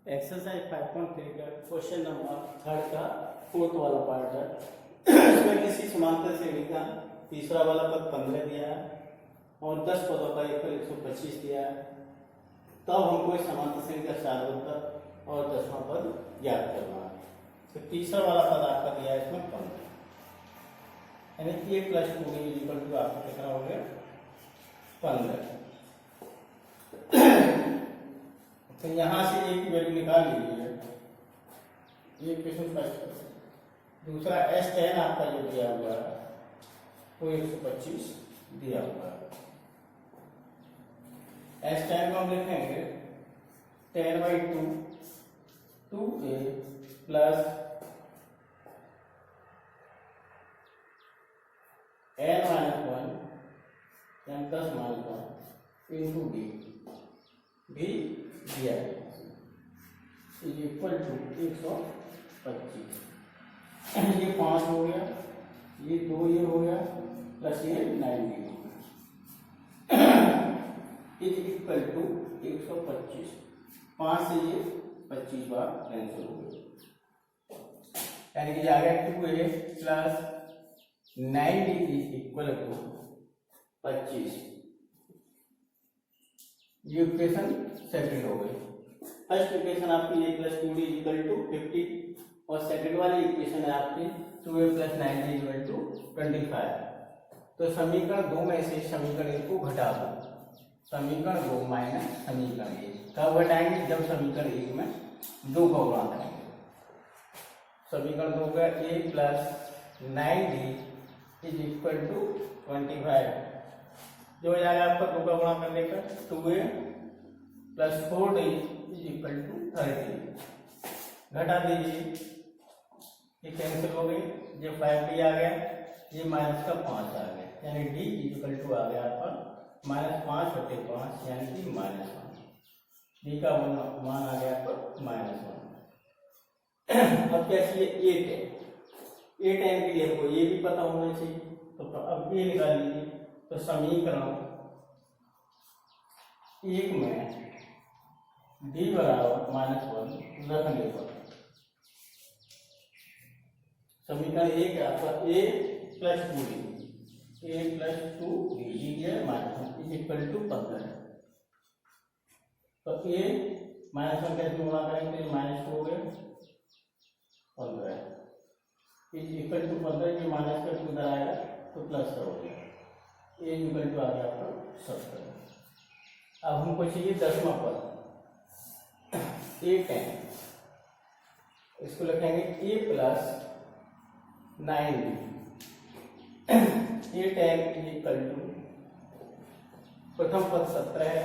Exercise 5.3 का question number third का fourth वाला पार्ट है। इसमें किसी समांतर श्रेणी का तीसरा वाला पद 15 दिया है और 10 पदों का एक 125 दिया है। तब हमको इस समांतर श्रेणी का सार्वत्तर और 10वां पद ज्ञात करना है। तो तीसरा वाला पद आपका दिया है इसमें 15, यानी कि a + 2b = आपको कितना हो गया 15। तो यहाँ से एक वैल्यू निकाल लीजिए, ये क्वेश्चन फर्स्ट। दूसरा S10 आपका जो दिया हुआ है वो 125 दिया हुआ है। S10 को हम लिखेंगे 10/2 2a plus n-1 n+1 into b भी दिया है इज इक्वल टू 125। ये 5 हो गया, ये 2 ये हो गया प्लस ये 90 हो गया इज इक्वल टू 125। 5 से ये 25 बार कैंसिल हो गया, यानी कि आ गया 2a plus 90 is equal to 25। ये इक्वेशन सेकंड हो गई। फर्स्ट इक्वेशन आपकी a + 2d = 50 और सेकंड वाली इक्वेशन है आपकी 2a + 90 = 25। तो समीकरण 2 में से समीकरण 1 को घटा दो। समीकरण 2 माइनस समीकरण 1 कब घटाएंगे? जब समीकरण 1 में 2 का गुणा करेंगे। समीकरण 2 का a + 90 = 25 जो हो जाएगा आपका 2 का गुणा करने पर 2a + 4d = 30। घटा दीजिए, ये कैंसिल हो गई, ये 5d आ गया, ये माइनस का 5 आ गया, यानी d = आ गया आपका -5/5 यानी कि -1। d का मान आ गया आपका -1। अब क्या चाहिए? a tan के लिए हमको ये भी पता होना चाहिए, तो अब ये निकाल लीजिए। तो समीकरण 1 में d = -1 रखने पर समीकरण 1 आपका a + 2d = 15। तो a -1 कैसे गुणा करेंगे? तो -2 हो गया 15 = 15। ये माइनस का 2 इधर आएगा तो प्लस का हो गया, a = आ गया आपका 70। अब हमको चाहिए 10वां पद a tan, इसको लिखेंगे a + 90। a tan = प्रथम पद 17 है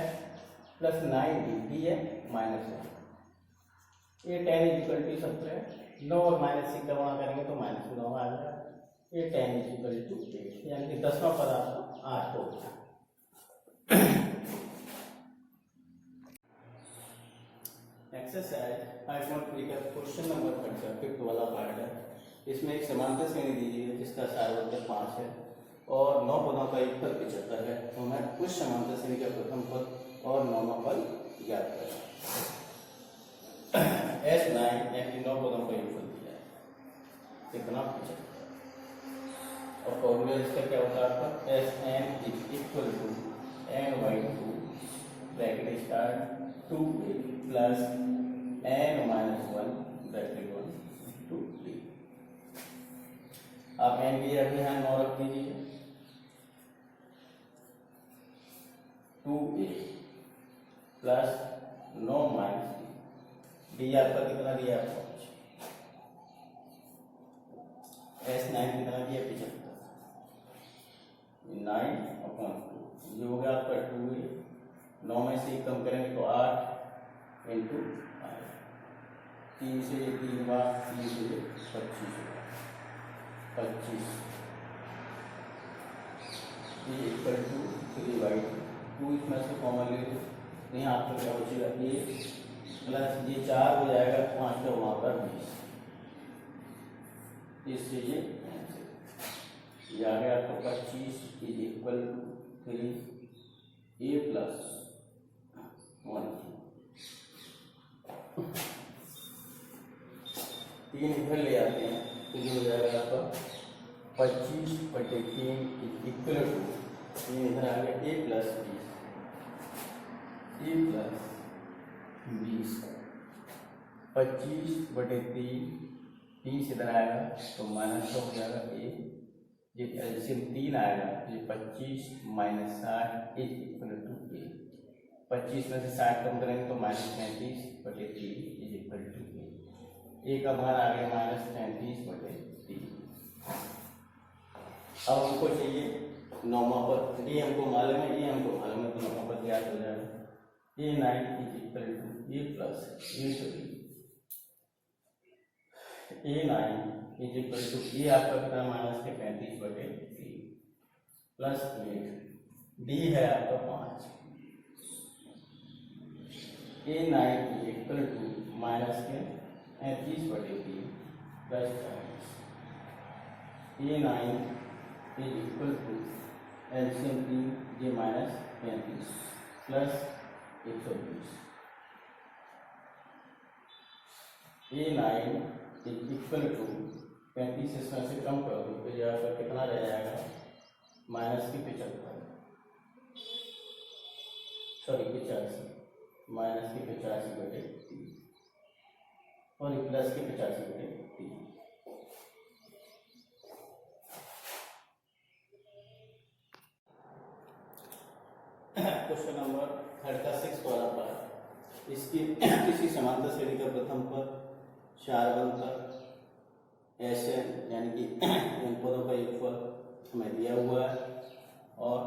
प्लस 90 d है -1। a tan = 17, 9 और -1 का गुणा करेंगे तो -9 आ जाएगा। a tan = 8, यानी कि 10वां पद आपका 8 हो गया। एक्सरसाइज 5.3 का क्वेश्चन नंबर 5 वाला पार्ट है। इसमें एक समांतर श्रेणी दी गई है जिसका सार्वत्तर 5 है और 9 पदों का एक पद 75 है। तो मैं उस समांतर श्रेणी का प्रथम पद और 9वां पद ज्ञात करूँ। S9 यानी कि 9 पदों का एक पद दिया है, कितना 75। और फॉर्मूला इसका क्या होता है आपका? Sn = n/2 bracket start 2a plus n-1 bracket 1 2b। आप n की जगह यहाँ 9 रख दीजिए। 2a प्लस 9 - d आपका कितना दिया? 5। S9 कितना दिया? 75। 9/2 ये हो गया आपका 2a। 9 में से 1 कम करेंगे तो 8 × 5। 3 से 3 बार 3 से 25 होगा 25 ये = 3/2। इसमें से कॉमन ले लो, यहाँ आपको क्या बचेगा? a प्लस ये 4 हो जाएगा, 5 का वहाँ पर 20, इससे ये आ गया आपको 25 = 3a + 1। 3 इधर ले आते हैं तो ये हो जाएगा आपका 25/3 इक्वल टू, ये इधर आ गया a प्लस 20, 25/3, 30 इधर आएगा तो माइनस का हो जाएगा a, ये एलसीएम 3 आएगा, ये 25 minus 60 is equal to a। 25 में से 60 कम करेंगे तो -35/3 इज इक्वल टू a का मान आ गया -35/3। अब हमको चाहिए नौमा पर, ये हमको मालूम है, ये हमको मालूम है, तो नौमा पर ज्ञात हो जाएगा a9 is equal to a plus a9 is equal to A आपका कितना माइनस के 35/3 प्लस 8, डी है आपका 5, a9 is equal to minus के 35/3 plus 40, a9 is equal to LCM 3 ये minus 35 plus 120, a9 is equal to 35 इसमें से कम कर दो तो यह आपका कितना रह जाएगा -75, सॉरी 85, -85/3 और प्लस के 85/3। क्वेश्चन नंबर 36 वाला पर इसकी किसी समांतर श्रेणी का प्रथम पद 4 बनकर Sn यानी कि इन पदों का योगफल हमें दिया हुआ है और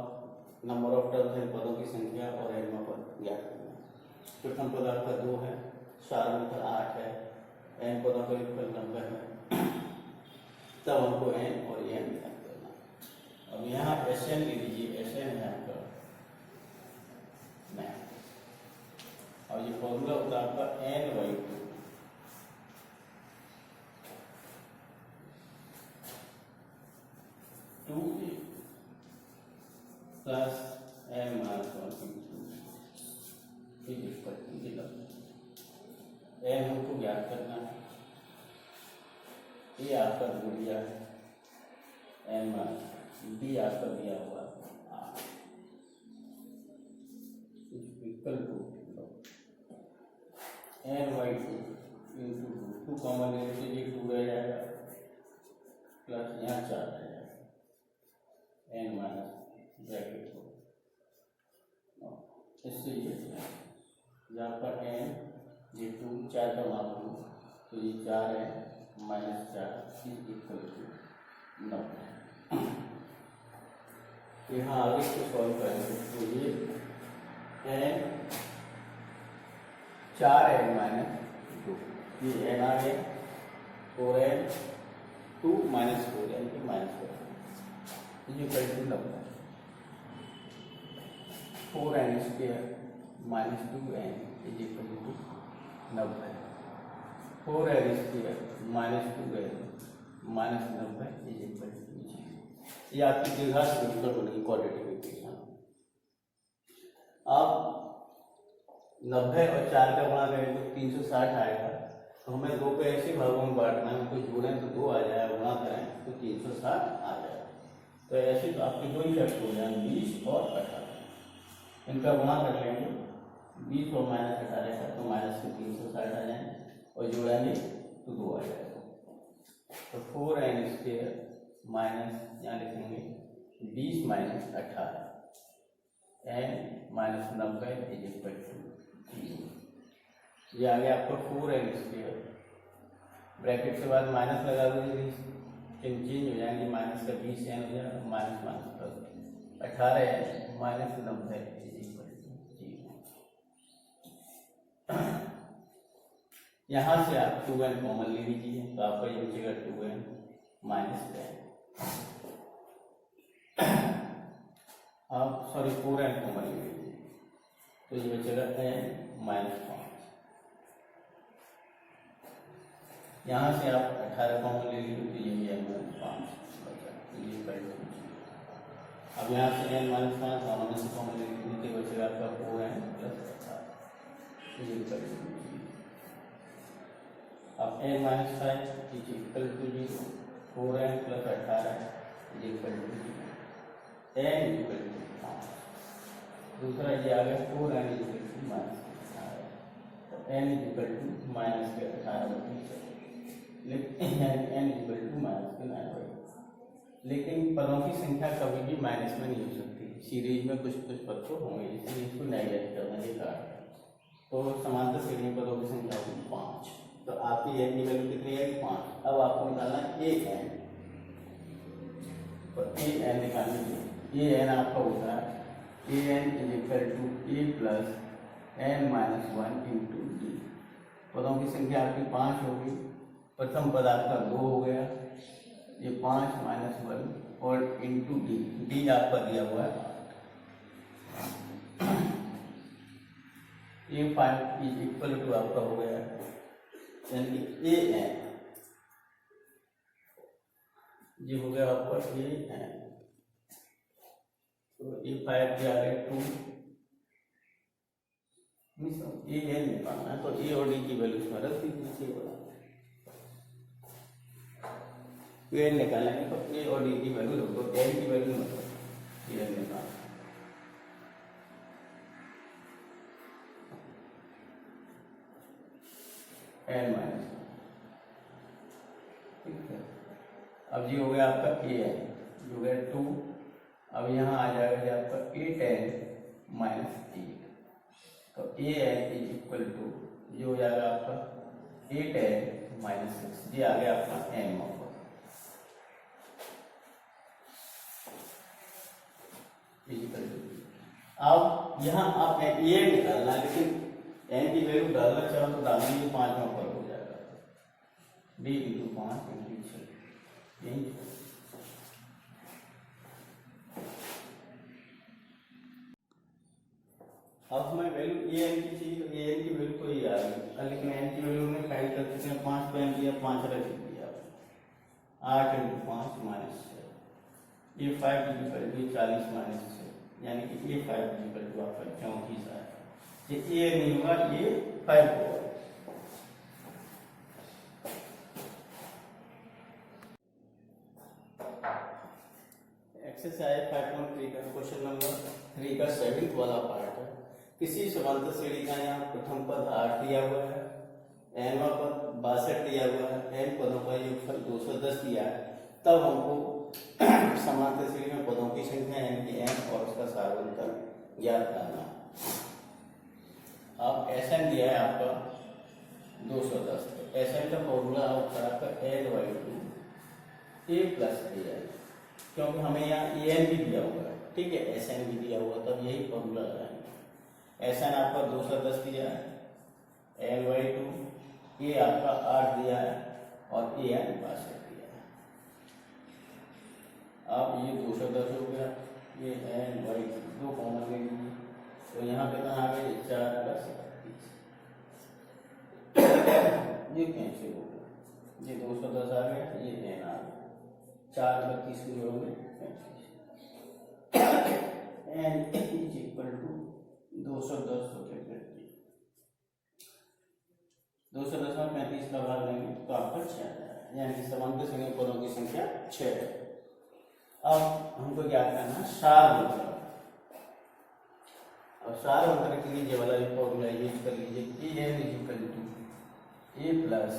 नंबर ऑफ टर्म्स इन पदों की संख्या और एनवा पद ज्ञात करना है। प्रथम पद आपका 2 है, 4 बनकर 8 है, एन पदों का योगफल 90 है, तब हमको एन और एन ज्ञात करना है। अब यहाँ Sn ले लीजिए, Sn है आपका और ये फॉर्मूला होता है आपका n/2 2a plus n-1 n हमको ज्ञात करना है, ये आपका दिया है n-1, डी आपका दिया हुआ equal to n/2 into 2 common लेने से ये 2 रह जाएगा प्लस यहाँ 4 रह जाएगा n माइनस ब्रैकेट को, इससे ये यहाँ पर n ये 2 4 का मान लूँ तो ये 4 है -4 इक्वल टू 9। यहाँ आगे इसको सॉल्व करेंगे तो ये n 4n-2, ये n आ गया 4n2 -4 यानी कि -4 equal to 90, 4n² -2n is equal to 90, 4n² -2n -90 is equal to 0। ये आपकी द्विघात समीकरण बनेगी, क्वाड्रेटिक इक्वेशन। अब 90 और 4 का गुणा करें तो 360 आएगा, तो हमें 2 को ऐसे भागों में बांटना है, कुछ जोड़ें तो 2 आ जाएगा, गुणा करें तो 360 आ जाएगा। तो ऐसे तो आपके 2 ही फैक्टर हो जाएंगे 20 और 18, इनका गुणा कर लेंगे 20 और -18 का तो माइनस के 360 आ जाएंगे और जोड़ेंगे तो 2 आ जाएगा। तो 4n² माइनस यहाँ लिखेंगे 20 - 18 n - 90 इज इक्वल टू 0। ये आ गया आपका 4n², ब्रैकेट के बाद माइनस लगा दीजिए, चेंज हो जाएंगे, माइनस का 20n हो जाएगा, minus plus 18 - 90 is equal to 0। यहाँ से आप 2n कॉमन ले लीजिए तो आपका ये बचेगा 2n - 10। आप सॉरी 4n कॉमन ले लीजिए तो ये बचेगा n - 5। यहाँ से आप 18 कॉमन ले लीजिए तो ये n - 5 बचा, ये इक्वल टू 0। अब यहाँ से n - 5 दोनों में से कॉमन ले लीजिए तो बचेगा आपका 4n + 18 इज इक्वल टू 0। अब अब n minus 5 is equal to 0, 4n plus 18 is equal to 0, n equal to 5। दूसरा ये आ गया 4n इक्वल टू माइनस 18, तो n इक्वल टू माइनस के 18, लेकिन n इक्वल टू माइनस के 9। लेकिन पदों की संख्या कभी भी माइनस में नहीं हो सकती, सीरीज में कुछ कुछ पद तो होंगे, इसलिए इसको नेगलेक्ट करना बेकार है। तो समांतर श्रेणी में पदों की संख्या होगी 5। तो आपकी n की वैल्यू कितनी है? 5। अब आपको निकालना है an, तो an निकालने के लिए an आपका होता है an is equal to a plus n minus 1 into d. पदों की संख्या आपकी 5 होगी, प्रथम पद आपका 2 हो गया, ये 5 माइनस 1 और इंटू डी, डी आपका दिया हुआ है 8। ये 5 इज इक्वल टू आपका हो गया, यानी कि ए एन, ये हो गया आपका ए एन। तो ये 5 के आगे 2, ए एन निकालना है, तो ए और डी की वैल्यू इसमें रख दीजिए। ए निकालेंगे तो ए और डी की वैल्यू रख दो, एन की वैल्यू मतलब ए निकालना। एन माइनस, ठीक है। अब ये हो गया आपका ए एन, ये हो गया 2। अब यहाँ आ जाएगा आपका 8n माइनस 8, तो ए एन इज इक्वल टू, ये हो जाएगा आपका 8n माइनस 6, ये आ गया आपका एन होगा। अब यहाँ आप ए निकालना, लेकिन एन की वैल्यू डालना चाहो तो डालने के 5 में ऊपर हो जाएगा, डी इंटू 5 इंटू 6। अब हमें वैल्यू ए एन की चाहिए, तो ए एन की वैल्यू कोई आ गई, लेकिन एन की वैल्यू में फाइंड कर सकते हैं। 5 पे एन दिया, 5 रख दिया, 8 इंटू 5 माइनस 6, ये 5 इक्वल टू 40 माइनस 6, यानी कि ये 5 इक्वल टू आपका 34 है। ये ए नहीं होगा, ये 5 होगा। एक्सरसाइज 5.3 का क्वेश्चन नंबर 3 का 7th वाला पार्ट है। किसी समांतर श्रेणी का यहाँ प्रथम पद 8 दिया हुआ है, nवां पद 62 दिया हुआ है, n पदों का योगफल 210 दिया है। तब हमको समांतर श्रेणी में पदों की संख्या यानी कि n और उसका सार्वंतर ज्ञात करना। अब Sn दिया है आपका 210, तो Sn का फॉर्मूला आपका n/2 a प्लस a, क्योंकि हमें यहाँ an भी दिया हुआ है, ठीक है, Sn भी दिया हुआ, तब यही फॉर्मूला लगाएंगे। Sn आपका 210 दिया है, n/2, a आपका 8 दिया है और an 62 दिया है। अब ये 210 हो गया, ये n/2 कॉमन ले लीजिए, तो यहाँ कितना आ गया 4 प्लस 31, ये कैंसिल हो गया, ये 210 आ गया, ये n आ गया, 4 32 की जोड़ोगे 35, n इज इक्वल टू 210 हो गया, 210 में 35 का भाग लेंगे तो आपका 6 आ जाएगा, यानी कि समांतर श्रेणी में पदों की संख्या 6 है। अब हमको क्या करना है, सार्वंतर। अब सार्वंतर के लिए ये वाला फॉर्मूला यूज कर लीजिए, A N is equal to A plus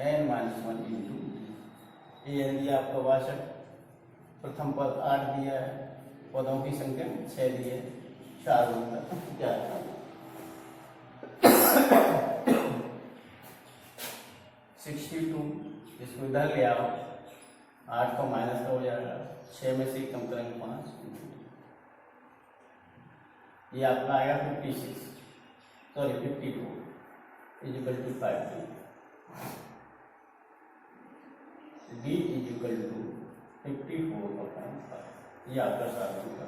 n minus 1 into D. A N दिया आपका 62, प्रथम पद 8 दिया है, पदों की संख्या 6 दी है, सार्वंतर क्या करना, 62, इसको इधर ले आओ, 8 को माइनस का हो जाएगा, 6 में से कम करेंगे 5, ये आपका आएगा 56, sorry 52 is equal to 5 d is equal to 54.5, ये आपका सार्वंतर है।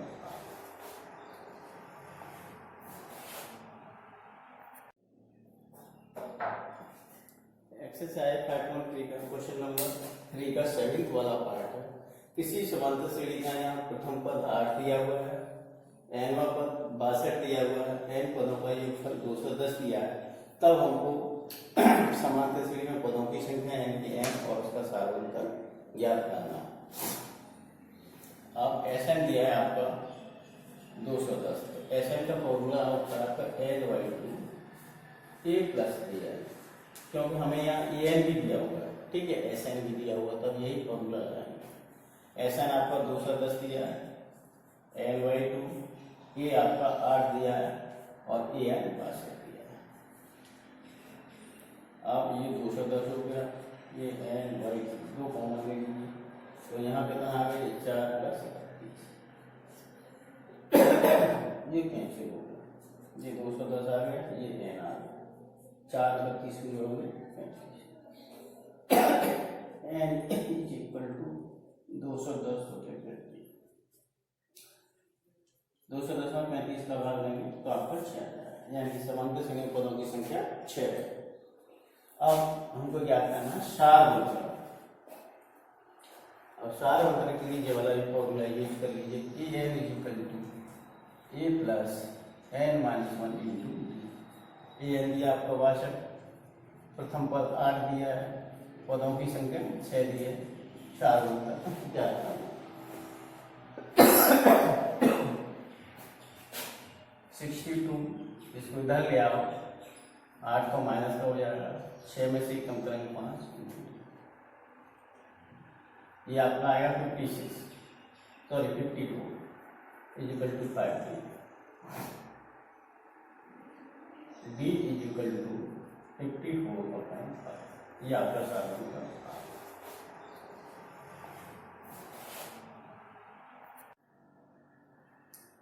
एक्सरसाइज 5.3 का क्वेश्चन नंबर 3 का 7th वाला पार्ट है। किसी समांतर श्रेणी का यहाँ प्रथम पद 8 दिया हुआ है, nवां पद 62 दिया हुआ है, n पदों का योगफल 210 दिया है। तब हमको समांतर श्रेणी में पदों की संख्या यानी कि n और उसका सार्वंतर ज्ञात करना। अब Sn दिया है आपका 210, तो Sn का फॉर्मूला होता है आपका L/2 A प्लस दिया है, क्योंकि हमें यहाँ An भी दिया हुआ है, ठीक है, Sn भी दिया हुआ, तब यही फॉर्मूला लगाएंगे। Sn आपका 210 दिया है, L/2 A आपका 8 दिया है और An 62 दिया है। अब ये 210 हो गया, ये N/2 कॉमन ले लीजिए, तो यहाँ कितना आ गया 4 + 31, ये कैंसिल हो गया, ये 210 आ गया, ये N आ गया, 4 + 32 में जोड़ोगे 35, N = 210 होते 210 में 35 का भाग लेंगे तो आपका 6 आ जाएगा, यानी कि समांतर श्रेणी में पदों की संख्या 6 है। अब हमको ज्ञात करना है सार्वंतर। अब सार्वंतर के लिए ये वाला फॉर्मूला यूज कर लीजिए, An = A + n - 1 × An दिया आपका 62, प्रथम पद 8 दिया है, पदों की संख्या 6 दी है, सार्वंतर ज्ञात करना। 62 इसको इधर ले आओ, 8 को माइनस का हो जाएगा, 6 में से कम करेंगे 5, ये आपका आएगा 52 = 5 D = 54.5, ये आपका सार्वंतर।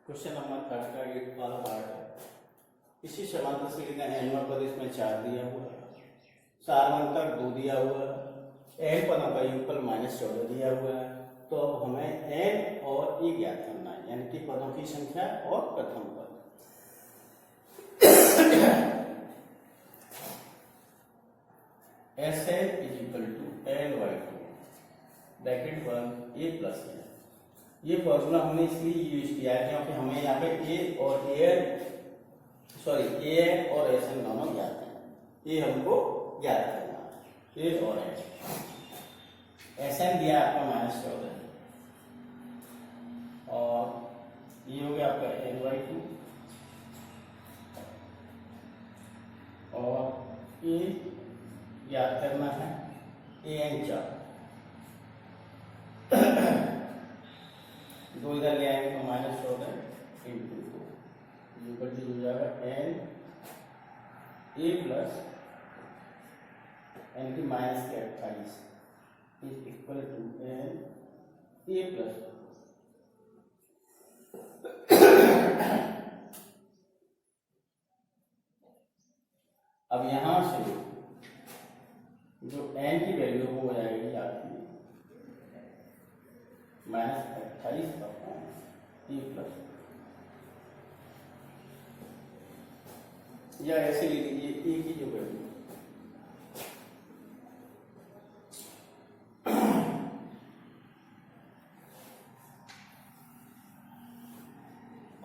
क्वेश्चन नंबर 3 का 8 वाला पार्ट है। इसी समांतर श्रेणी का nवां पद इसमें 4 दिया हुआ है, सार्वंतर 2 दिया हुआ है, n पदों का योगफल -14 दिया हुआ है, तो अब हमें n और e ज्ञात करना है, यानी कि पदों की संख्या और प्रथम पद। Sn = L/2 bracket 1 A + n, ये फॉर्मूला हमने इसलिए यूज किया है क्योंकि हमें यहाँ पे An और Sn दोनों ज्ञात हैं, ये हमको ज्ञात करना है, A और N। Sn दिया आपका -14 और ये हो गया आपका L/2 और A ज्ञात करना है An 4, 2 इधर ले आएंगे तो -14 × 2 हो जाएगा N A + N की -28 = N A + अब यहां से जो n की वैल्यू हो जाएगी आपकी -28 का A + या ऐसे ले लीजिए A की जो वैल्यू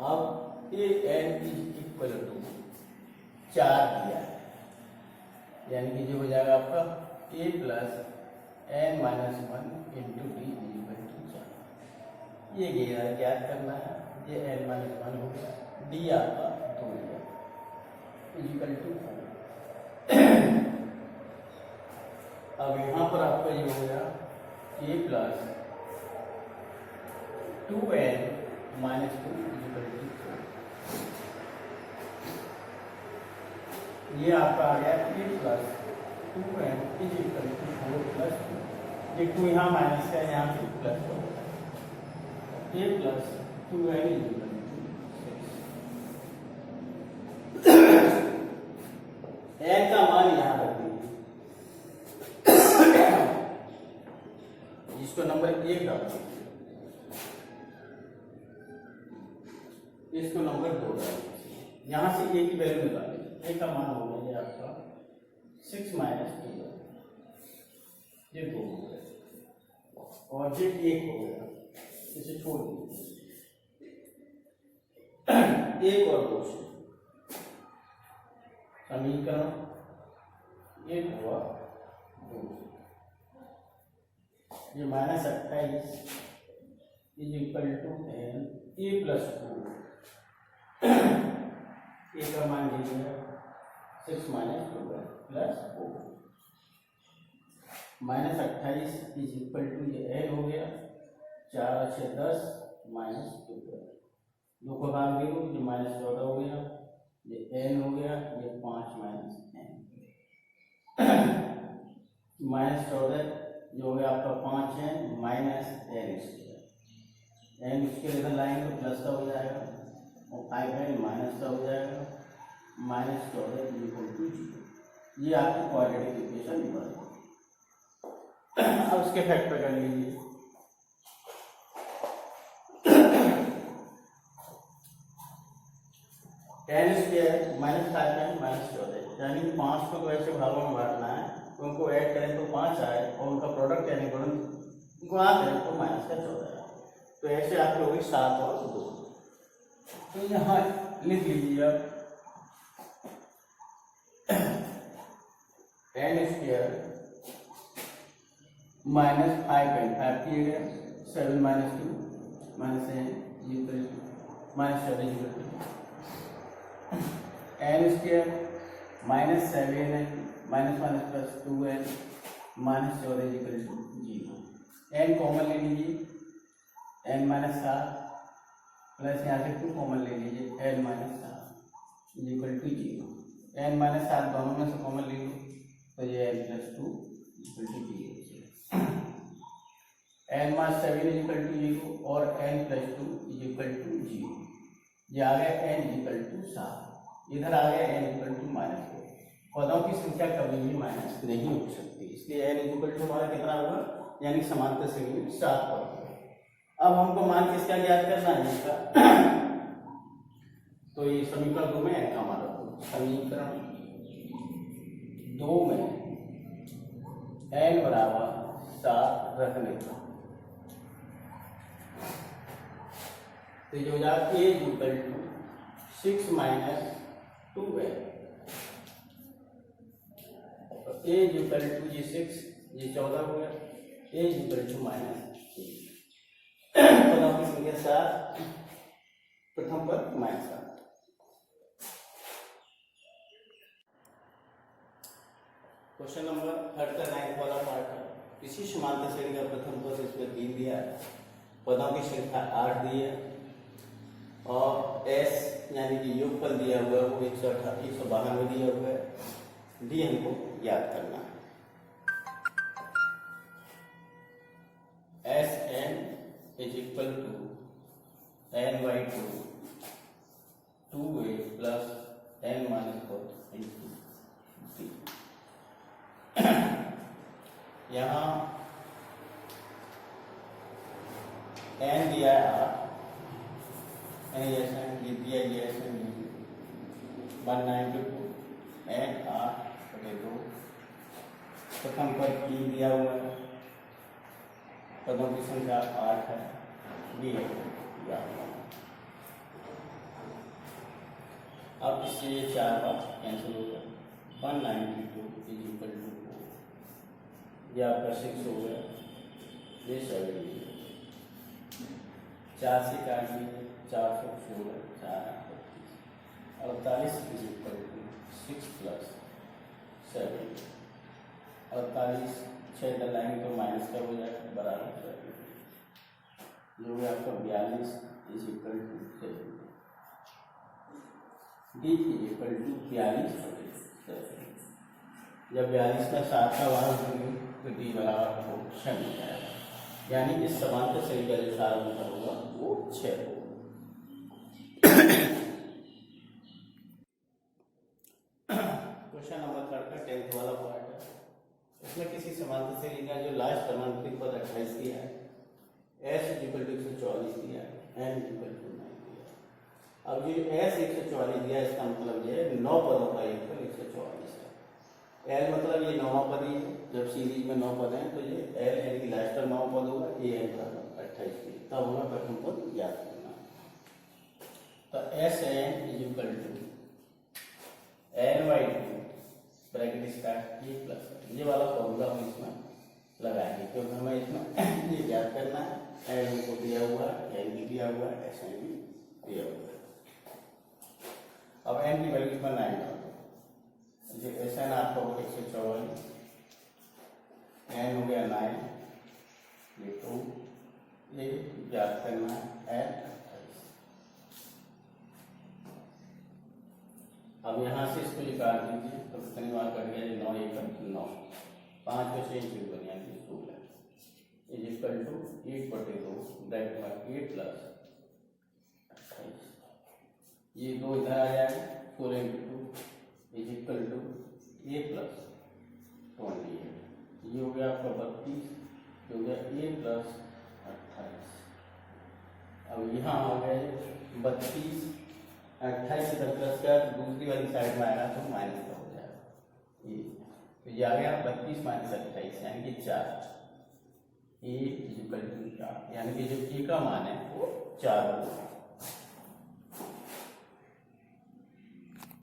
अब An = 4 दिया है, यानी कि जो हो जाएगा आपका A + n - 1 × D = 4, ये ज्ञात करना है, ये n - 1 हो गया, D आपका 2 दिया = 4। अब यहाँ पर आपका ये हो गया A + 2n - 2 = 4, ये आपका आ गया A + 2n = 4 + 2, ये 2 यहाँ माइनस का, यहाँ से प्लस हो गया, A + 2n = 6। n का मान यहाँ रख दीजिए, इसको नंबर 1 डाल दीजिए, इसको नंबर 2 डाल दीजिए, यहाँ से A की वैल्यू निकालिए, A का मान हो गया आपका 6 - 2, ये 2 हो गया और ये 1 हो गया, इसे छोड़ दीजिए, 1 और 2 से समीकरण 1 हुआ 2, ये -28 is equal to n a plus 2, a का मान लीजिए 6 - 2 प्लस 4, -28 इज इक्वल टू ये एन हो गया, 4 और 6 10 -2, 2 को भाग दो, ये -14 हो गया, ये एन हो गया, ये 5 - एन, -14 जो हो गया आपका 5 है minus n square, n square इधर लाएंगे तो प्लस का हो जाएगा और 5 है माइनस का हो जाएगा, -14 इक्वल टू 0। ये आपकी क्वाड्रेटिक इक्वेशन बन गई। अब उसके फैक्टर कर लीजिए, एन स्क्वायर -5 है -14, यानी 5 को तो ऐसे भागों में बांटना है, उनको ऐड करें तो 5 आए और उनका प्रोडक्ट यानी गुणा करें तो -14 आए, तो ऐसे आपकी होगी 7 और 2। तो यहाँ लिख लीजिए आप एन स्क्वायर -5.5 किए गए, 7 - 2 -n -14 n square -7n -2n -14 equal to 0। N common ले लीजिए, n -7 प्लस यहाँ से 2 कॉमन ले लीजिए, n -7 इक्वल टू 0। n -7 दोनों में से कॉमन ले लीजिए तो ये n + 2 equal to 0, n - 7 equal to 0 और n + 2 इक्वल टू 0। ये आ गया n इक्वल टू 7, इधर आ गया n इक्वल टू -4। पदों की संख्या कभी भी माइनस नहीं हो सकती, इसलिए n इक्वल टू हमारा कितना होगा, यानी समांतर श्रेणी में 7 पद होगा। अब हमको मान किसका ज्ञात करना है इसका, तो ये समीकरण 2 में n का मान रखो, समीकरण 2 में n बराबर 7 रखने का, तो जो जाती है equal to 6 - 2n, a equal to ये 6, ये 14 हो गया, ए इक्वल टू -3, पदों की संख्या 7, प्रथम पद -7। क्वेश्चन नंबर 3 का 9 वाला पार्ट है, किसी समांतर श्रेणी का प्रथम पद इसमें 3 दिया है, पदों की संख्या 8 दी है और s यानी कि योगफल दिया हुआ है वो 192 दिया हुआ है, डी हमको याद करना है। Sn is equal to n/2 2a plus n - 4 into 3। यहाँ n दिया है 8, दिया 192 n 8/2, प्रथम पद 3 दिया हुआ है, पदों की संख्या 8 है, डी है। अब इससे 4 बार कैंसिल हो गया, 192 इज इक्वल टू 4, ये आपका 6 हो गया, ये 7 है, 4 से काट लीजिए, 416 4 48 इज इक्वल टू 6 + 7, 48 6 इधर लाएंगे तो माइनस का हो जाएगा, बराबर 7, जो है आपका 42 is equal to 7, d is equal to 42/7। जब 42 का 7 का वाहन होंगे तो डी बराबर 6 मिल जाएगा, यानी इस समांतर श्रेणी का जो सार अंतर होगा वो 6 होगा। क्वेश्चन नंबर 3 का 10th वाला पार्ट है, इसमें किसी समांतर श्रेणी का जो लास्ट क्रमांकित पद 28 दिया है, s = 144 दिया है, n = 9 दिया है। अब ये s 144 दिया है, इसका मतलब ये है 9 पदों का योगफल 144 है। l मतलब ये 9वां पद ही है, जब सीरीज में 9 पद हैं तो ये l यानी कि लास्ट का 9 पद होगा, ये n बराबर 28 है, तब हमें प्रथम पद याद करना है। तो Sn = n/2 ब्रैकेट स्टार्ट ये प्लस ये वाला फॉर्मूला हम इसमें लगाएंगे क्योंकि हमें इसमें ये याद करना है। एल को दिया हुआ है, एल भी दिया हुआ है, एस एन भी दिया हुआ है। अब एन की वैल्यू इसमें 9 डाल दो। ये एस एन आपका हो 144, एन हो गया 9, ये 2, ये याद करना है एल। अब यहाँ से इसको निकाल दीजिए तो कितनी बार कट गया, 9 1 9, 5 को चेंज भी बनिया रूल है इज इक्वल टू 8/2 ब्रैकेट में 8 प्लस 28, ये 2 इधर आ जाएगा 4 into 2 is equal to a plus 28, ये हो गया आपका 32, ये हो गया a प्लस 28। अब यहाँ आ गए 32, 28 से 10 का दूसरी वाली साइड में आएगा तो माइनस का हो जाएगा ये, तो ये आ गया 32 माइनस 28 यानी कि 4, ए इक्वल टू 4, यानी कि जो ए का मान है वो 4 होगा।